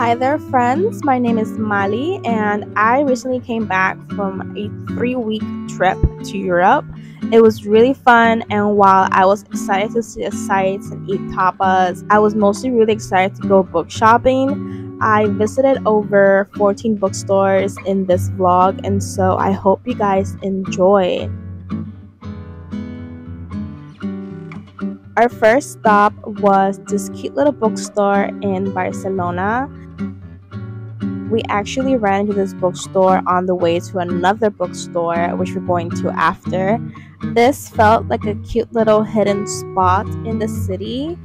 Hi there, friends. My name is Mali, and I recently came back from a 3-week trip to Europe. It was really fun, and while I was excited to see the sights and eat tapas, I was mostly really excited to go book shopping. I visited over 14 bookstores in this vlog, and so I hope you guys enjoy. Our first stop was this cute little bookstore in Barcelona. We actually ran into this bookstore on the way to another bookstore, which we're going to after. This felt like a cute little hidden spot in the city.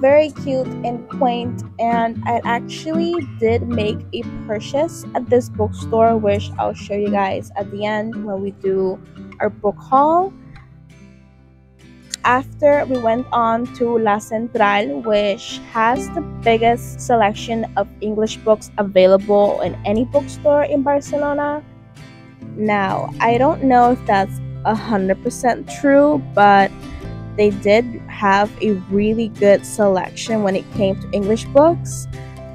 Very cute and quaint, and I actually did make a purchase at this bookstore, which I'll show you guys at the end when we do our book haul. After, we went on to La Central, which has the biggest selection of English books available in any bookstore in Barcelona. Now, I don't know if that's 100% true, but they did have a really good selection when it came to English books.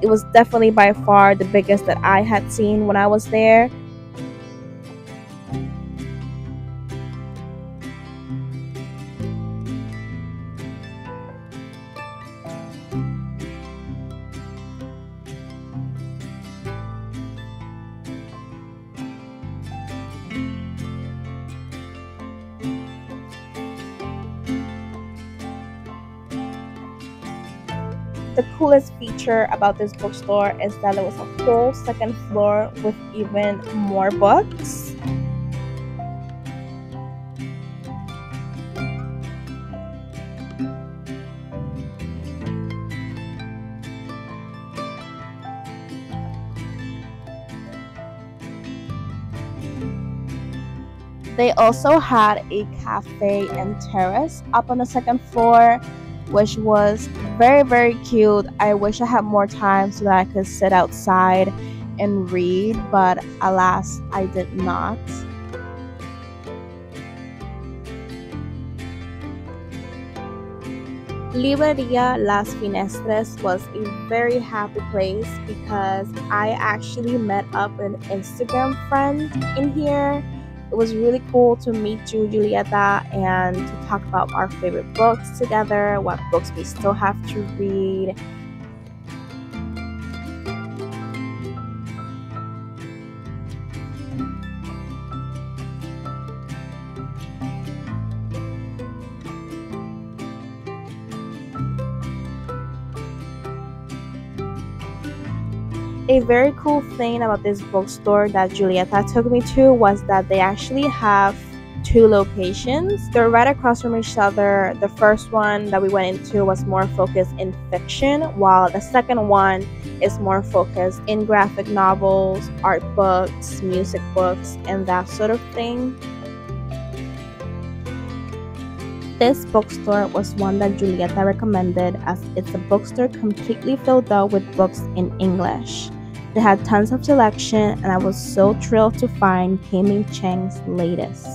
It was definitely by far the biggest that I had seen when I was there. The coolest feature about this bookstore is that there was a whole second floor with even more books. They also had a cafe and terrace up on the second floor, which was very cute. I wish I had more time so that I could sit outside and read, but alas, I did not. Libreria Las Finestres was a very happy place because I actually met up with an Instagram friend in here. It was really cool to meet you, Julieta, and to talk about our favorite books together, what books we still have to read. A very cool thing about this bookstore that Julieta took me to was that they actually have two locations. They're right across from each other. The first one that we went into was more focused in fiction, while the second one is more focused in graphic novels, art books, music books, and that sort of thing. This bookstore was one that Julieta recommended as it's a bookstore completely filled out with books in English. They had tons of selection, and I was so thrilled to find Ming Cheng's latest.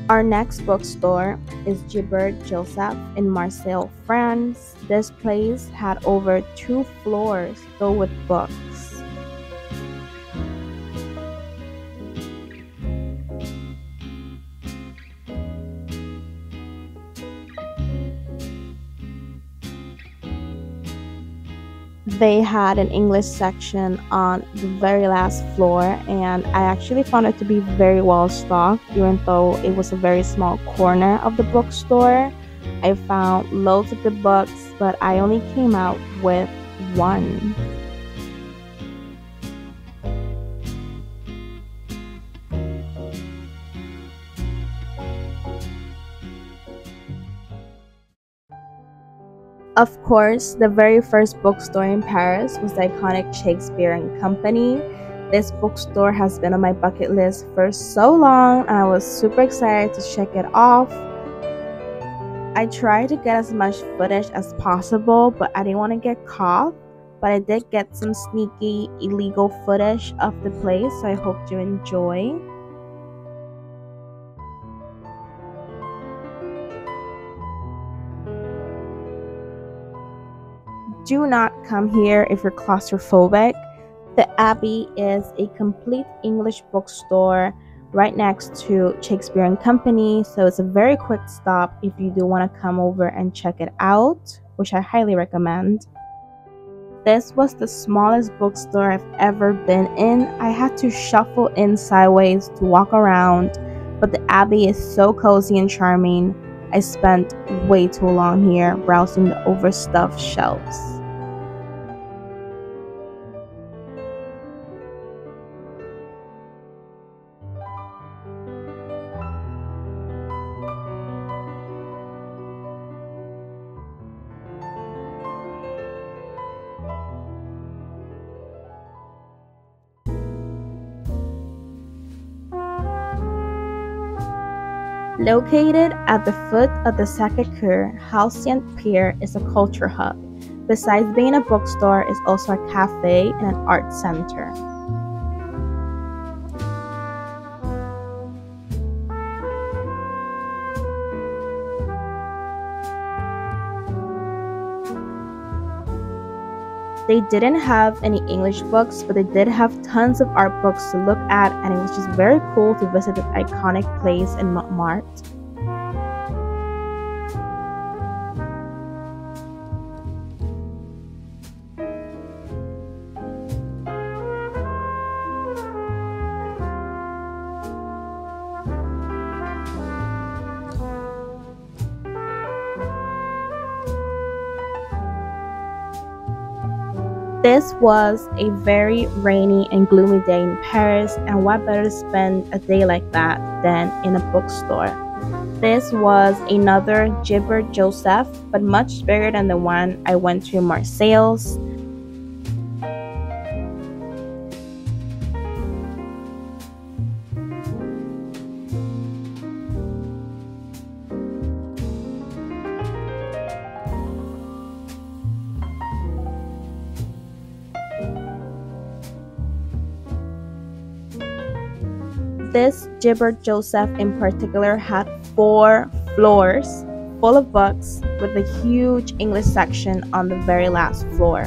Our next bookstore is Gilbert Joseph in Marseille, France. This place had over 2 floors filled with books. They had an English section on the very last floor, and I actually found it to be very well stocked, even though it was a very small corner of the bookstore. I found loads of good books, but I only came out with one. Of course, the very first bookstore in Paris was the iconic Shakespeare and Company. This bookstore has been on my bucket list for so long, and I was super excited to check it off. I tried to get as much footage as possible, but I didn't want to get caught. But I did get some sneaky, illegal footage of the place, so I hope you enjoy. Do not come here if you're claustrophobic. The Abbey is a complete English bookstore right next to Shakespeare and Company, so it's a very quick stop if you do want to come over and check it out, which I highly recommend. This was the smallest bookstore I've ever been in. I had to shuffle in sideways to walk around, but the Abbey is so cozy and charming. I spent way too long here browsing the overstuffed shelves. Located at the foot of the Sacré-Cœur, House Saint-Pierre is a culture hub. Besides being a bookstore, it's also a cafe and an art center. They didn't have any English books, but they did have tons of art books to look at, and it was just very cool to visit this iconic place in Montmartre. This was a very rainy and gloomy day in Paris, and what better to spend a day like that than in a bookstore. This was another Gilbert Joseph, but much bigger than the one I went to in Marseille. This Gilbert Joseph in particular had 4 floors full of books with a huge English section on the very last floor.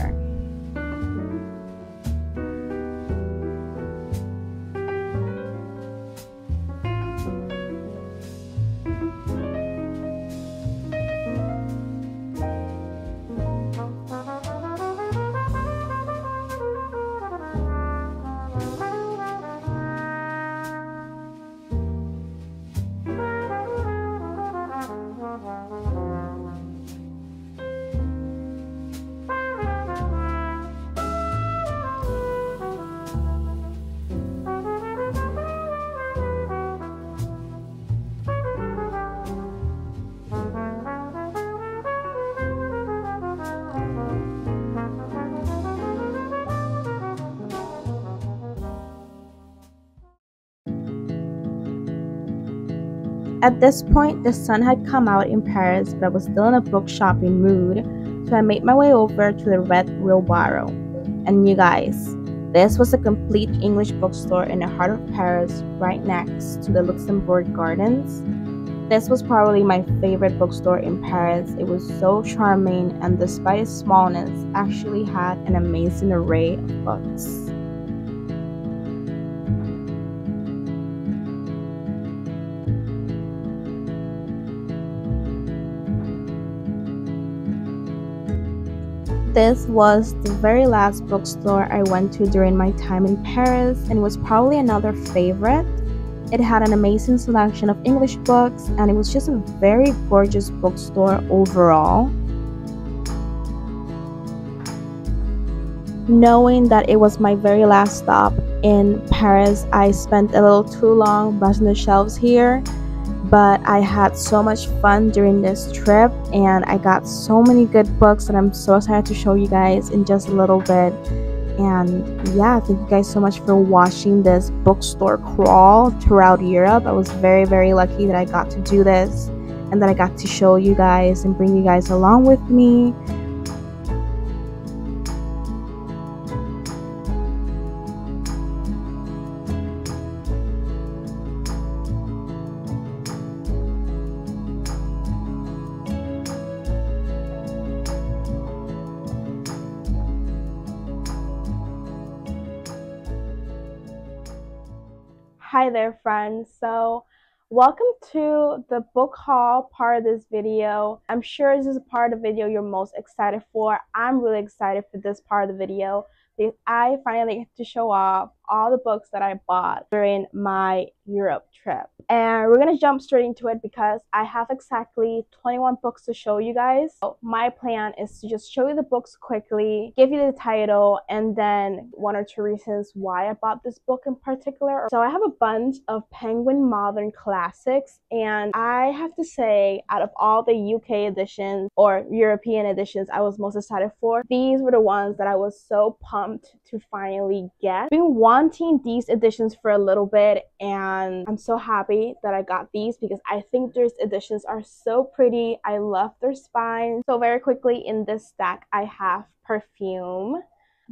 At this point, the sun had come out in Paris, but I was still in a book shopping mood, so I made my way over to the Red Wheelbarrow. And you guys, this was a complete English bookstore in the heart of Paris, right next to the Luxembourg Gardens. This was probably my favorite bookstore in Paris. It was so charming and despite its smallness, actually had an amazing array of books. This was the very last bookstore I went to during my time in Paris and was probably another favorite. It had an amazing selection of English books and it was just a very gorgeous bookstore overall. Knowing that it was my very last stop in Paris, I spent a little too long browsing the shelves here, but I had so much fun during this trip and I got so many good books that I'm so excited to show you guys in just a little bit. And yeah, thank you guys so much for watching this bookstore crawl throughout Europe. I was very lucky that I got to do this and that I got to show you guys and bring you guys along with me. Hi there friends, so welcome to the book haul part of this video. I'm sure this is a part of the video you're most excited for. I'm really excited for this part of the video because I finally get to show off all the books that I bought during my Europe trip. And we're gonna jump straight into it because I have exactly 21 books to show you guys. So my plan is to just show you the books quickly, give you the title, and then one or two reasons why I bought this book in particular. So I have a bunch of Penguin Modern Classics, and I have to say, out of all the UK editions or European editions I was most excited for, these were the ones that I was so pumped to finally get. I've been wanting these editions for a little bit, and I'm so happy that I got these because I think these editions are so pretty. I love their spines. So very quickly in this stack I have Perfume,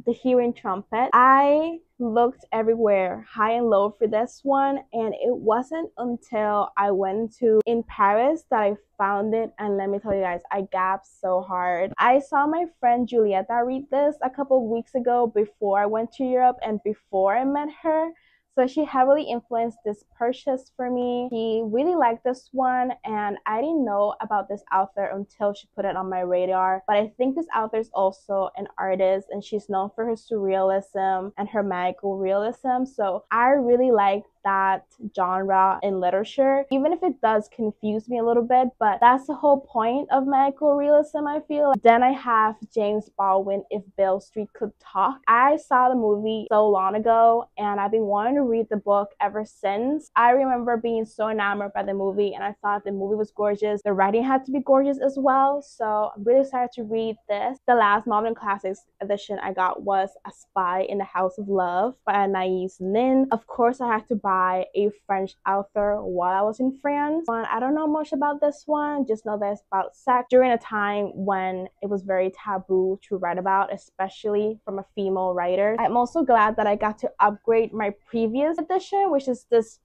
The Hearing Trumpet. I looked everywhere, high and low, for this one, and it wasn't until I went to in Paris that I found it, and let me tell you guys, I gasped so hard. I saw my friend Julieta read this a couple of weeks ago before I went to Europe and before I met her. So she heavily influenced this purchase for me. She really liked this one, and I didn't know about this author until she put it on my radar. But I think this author is also an artist, and she's known for her surrealism and her magical realism. So I really like that genre in literature, even if it does confuse me a little bit, but that's the whole point of magical realism, I feel. Then I have James Baldwin, If Beale Street Could Talk. I saw the movie so long ago and I've been wanting to read the book ever since. I remember being so enamored by the movie and I thought the movie was gorgeous. The writing had to be gorgeous as well, so I'm really excited to read this. The last Modern Classics edition I got was A Spy in the House of Love by Anaïs Nin. Of course, I had to buy a French author while I was in France. I don't know much about this one, just know that it's about sex during a time when it was very taboo to write about, especially from a female writer. I'm also glad that I got to upgrade my previous edition, which is this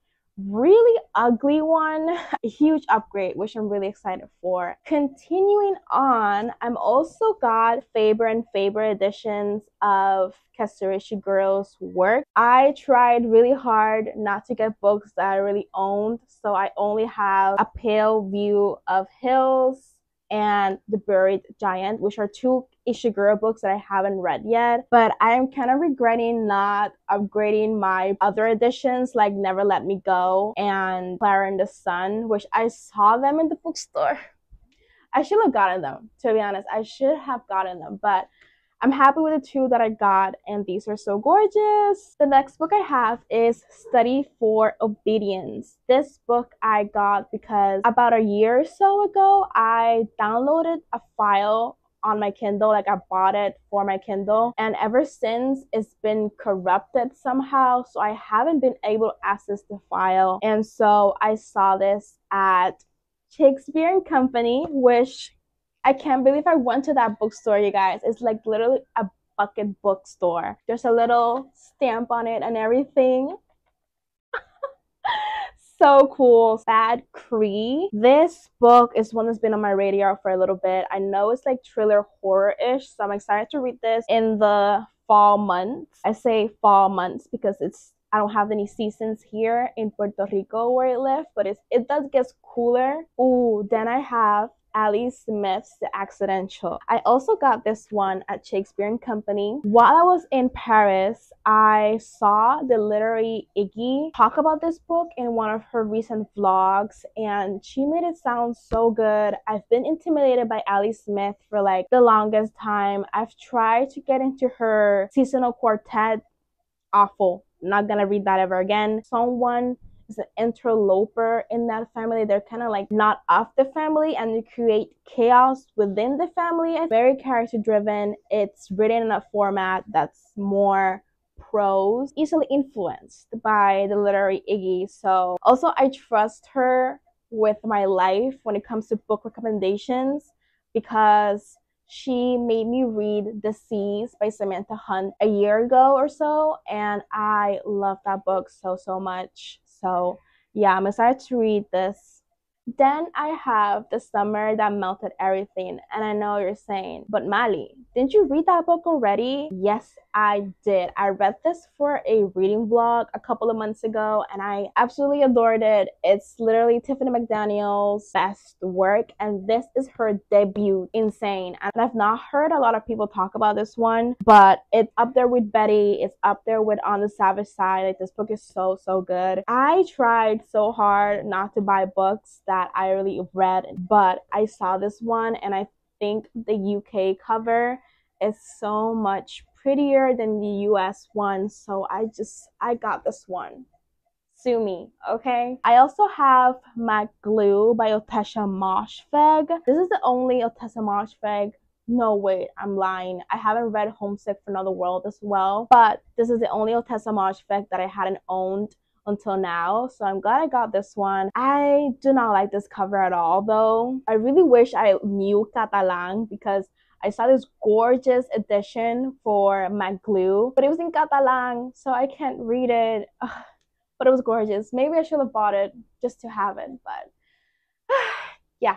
really ugly one. A huge upgrade, which I'm really excited for. Continuing on, I'm also got Faber and Faber editions of Kasterishi Girls' work. I tried really hard not to get books that I really owned, so I only have A Pale View of Hills and The Buried Giant, which are two Ishiguro books that I haven't read yet, but I'm kind of regretting not upgrading my other editions like Never Let Me Go and Clara and the Sun, which I saw them in the bookstore. I should have gotten them, to be honest. I should have gotten them, but I'm happy with the two that I got, and these are so gorgeous. The next book I have is Study for Obedience. This book I got because about a year or so ago, I downloaded a file on my Kindle, like I bought it for my Kindle, and ever since it's been corrupted somehow, so I haven't been able to access the file. And so I saw this at Shakespeare and Company, which I can't believe I went to that bookstore, you guys. It's like literally a bucket bookstore. There's a little stamp on it and everything. So cool. Bad Cree. This book is one that's been on my radar for a little bit. I know it's like thriller horror-ish, so I'm excited to read this in the fall months. I say fall months because I don't have any seasons here in Puerto Rico where I live, but it does get cooler. Ooh, then I have Ali Smith's The Accidental. I also got this one at Shakespeare and Company. While I was in Paris, I saw the literary Iggy talk about this book in one of her recent vlogs, and she made it sound so good. I've been intimidated by Ali Smith for like the longest time. I've tried to get into her seasonal quartet. Awful. Not gonna read that ever again. Someone is an interloper in that family. They're kind of like not of the family, and they create chaos within the family. It's very character driven. It's written in a format that's more prose, easily influenced by the literary Iggy. So also I trust her with my life when it comes to book recommendations, because she made me read The Seas by Samantha Hunt a year ago or so, and I love that book so much. So yeah, I'm excited to read this. Then I have The Summer That Melted Everything, and I know you're saying, but Mali, didn't you read that book already? Yes, I did. I read this for a reading vlog a couple of months ago, and I absolutely adored it. It's literally Tiffany McDaniel's best work, and this is her debut. Insane. And I've not heard a lot of people talk about this one, but it's up there with Betty. It's up there with On the Savage Side. Like, this book is so good. I tried so hard not to buy books that I really read, but I saw this one, and I think the UK cover is so much prettier than the US one, so I got this one. Sue me, okay? I also have MacGlue by Otesha Moshfegh. This is the only Otesha Moshfegh. No, wait, I'm lying. I haven't read Homesick for Another World as well, but this is the only Otesha Moshfegh that I hadn't owned until now, so I'm glad I got this one. I do not like this cover at all, though. I really wish I knew Catalan, because I saw this gorgeous edition for MacGlue, but it was in Catalan, so I can't read it. Ugh, but it was gorgeous. Maybe I should have bought it just to have it, but yeah.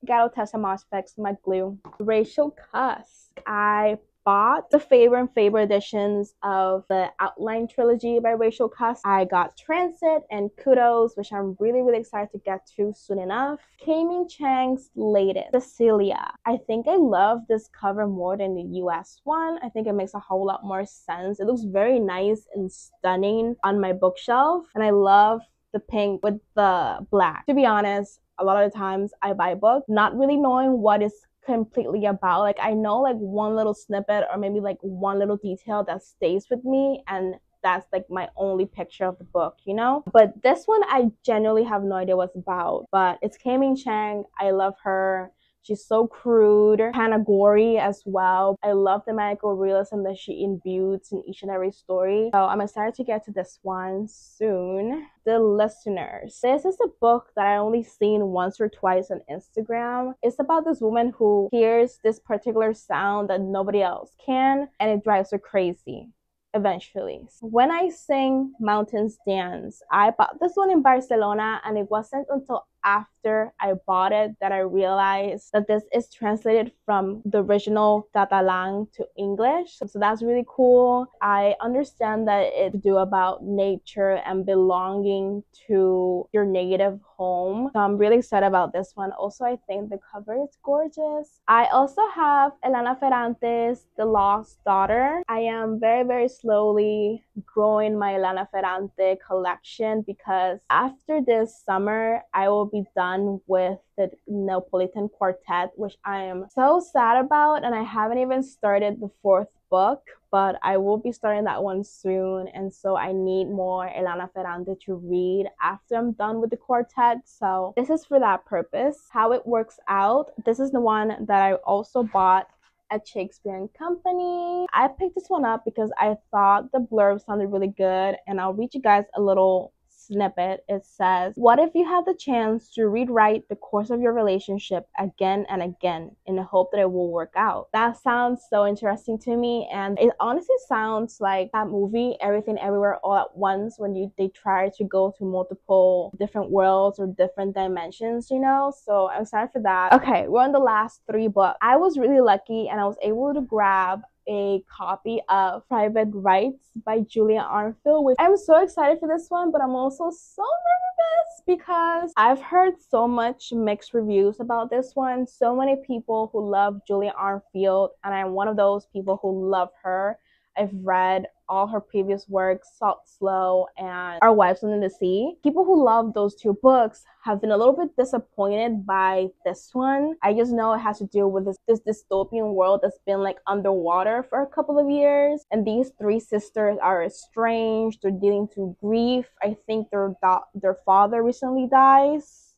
Got Otesha Moshfegh's MacGlue. Rachel Cusk. I bought the Faber and Faber editions of the Outline trilogy by Rachel Cusk. I got Transit and Kudos, which I'm really excited to get to soon enough. Kei-Ming Chang's latest, Cecilia. I think I love this cover more than the US one. I think it makes a whole lot more sense. It looks very nice and stunning on my bookshelf, and I love the pink with the black. To be honest, a lot of the times I buy books not really knowing what it's completely about. Like, I know like one little snippet or maybe like one little detail that stays with me, and that's like my only picture of the book, you know? But this one, I genuinely have no idea what it's about. But it's Kei-Ming Chang. I love her. She's so crude, kind of gory as well. I love the magical realism that she imbues in each and every story. So I'm excited to get to this one soon. The Listeners. This is a book that I only seen once or twice on Instagram. It's about this woman who hears this particular sound that nobody else can, and it drives her crazy. Eventually. When I Sing Mountains Dance, I bought this one in Barcelona, and it wasn't until after I bought it that I realized that this is translated from the original Catalan to English. So that's really cool. I understand that it's to do about nature and belonging to your native home. So I'm really excited about this one. Also, I think the cover is gorgeous. I also have Elena Ferrante's The Lost Daughter. I am very slowly growing my Elena Ferrante collection, because after this summer, I will be done with the Neapolitan Quartet, which I am so sad about, and I haven't even started the 4th book, but I will be starting that one soon, and so I need more Elena Ferrante to read after I'm done with the quartet. So this is for that purpose. How it works out, this is the one that I also bought at Shakespeare and Company. I picked this one up because I thought the blurb sounded really good, and I'll read you guys a little snippet. It says, "What if you had the chance to rewrite the course of your relationship again and again in the hope that it will work out?" That sounds so interesting to me, and it honestly sounds like that movie Everything Everywhere All at Once, when they try to go to multiple different worlds or different dimensions, you know? So I'm excited for that. Okay, we're on the last 3 books. I was really lucky and I was able to grab a copy of Private Rights by Julia Armfield, which I'm so excited for this one, but I'm also so nervous because I've heard so much mixed reviews about this one. So many people who love Julia Armfield, and I'm one of those people who love her. I've read all her previous works, Salt Slow and Our Wives Under the Sea. People who love those 2 books have been a little bit disappointed by this one. I just know it has to do with this dystopian world that's been like underwater for a couple of years. And these 3 sisters are estranged. They're dealing through grief. I think their father recently dies.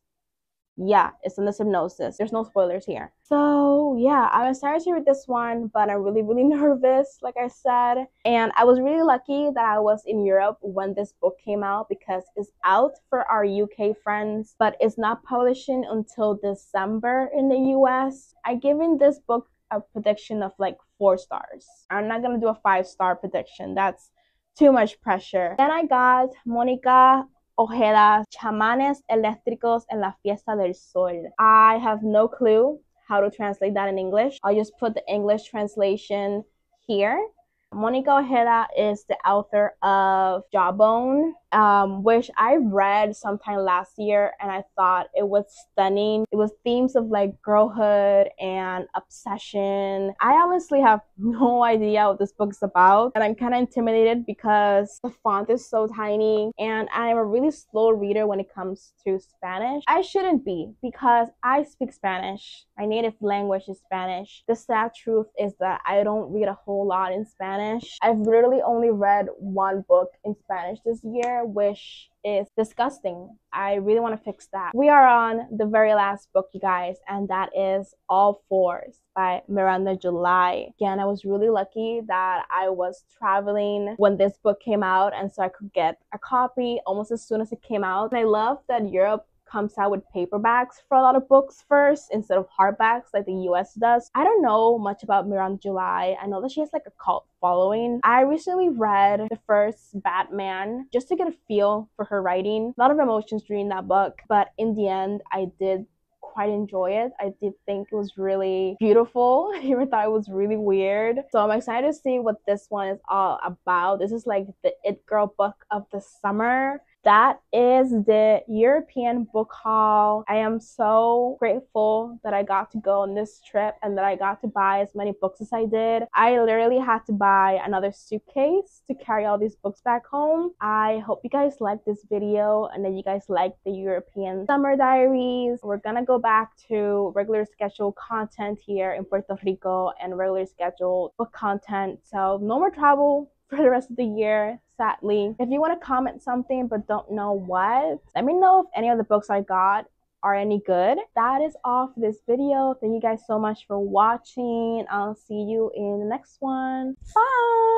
Yeah, it's in the synopsis. There's no spoilers here. So yeah, I'm excited to read this one, but I'm really, really nervous, like I said. And I was really lucky that I was in Europe when this book came out, because it's out for our UK friends, but it's not publishing until December in the US. I given this book a prediction of like 4 stars. I'm not gonna do a 5-star prediction. That's too much pressure. Then I got Mónica Ojeda's Chamanes Eléctricos en la Fiesta del Sol. I have no clue how to translate that in English. I'll just put the English translation here. Mónica Ojeda is the author of Jawbone, which I read sometime last year, and I thought it was stunning. It was themes of like girlhood and obsession. I honestly have no idea what this book is about, and I'm kind of intimidated because the font is so tiny, and I'm a really slow reader when it comes to Spanish. I shouldn't be, because I speak Spanish. My native language is Spanish. The sad truth is that I don't read a whole lot in Spanish. I've literally only read 1 book in Spanish this year, which is disgusting. I really want to fix that. We are on the very last book, you guys, and that is All Fours by Miranda July. Again, I was really lucky that I was traveling when this book came out, and so I could get a copy almost as soon as it came out. And I love that Europe comes out with paperbacks for a lot of books first instead of hardbacks like the US does. I don't know much about Miranda July. I know that she has like a cult following. I recently read the first Batman just to get a feel for her writing. A lot of emotions reading that book, but in the end I did quite enjoy it. I did think it was really beautiful. I even thought it was really weird. So I'm excited to see what this one is all about. This is like the it girl book of the summer. That is the European book haul. I am so grateful that I got to go on this trip and that I got to buy as many books as I did. I literally had to buy another suitcase to carry all these books back home. I hope you guys liked this video and that you guys liked the European summer diaries. We're gonna go back to regular scheduled content here in Puerto Rico and regular scheduled book content. So no more travel for the rest of the year, sadly. If you want to comment something but don't know what, let me know if any of the books I got are any good. That is all for this video. Thank you guys so much for watching. I'll see you in the next one. Bye!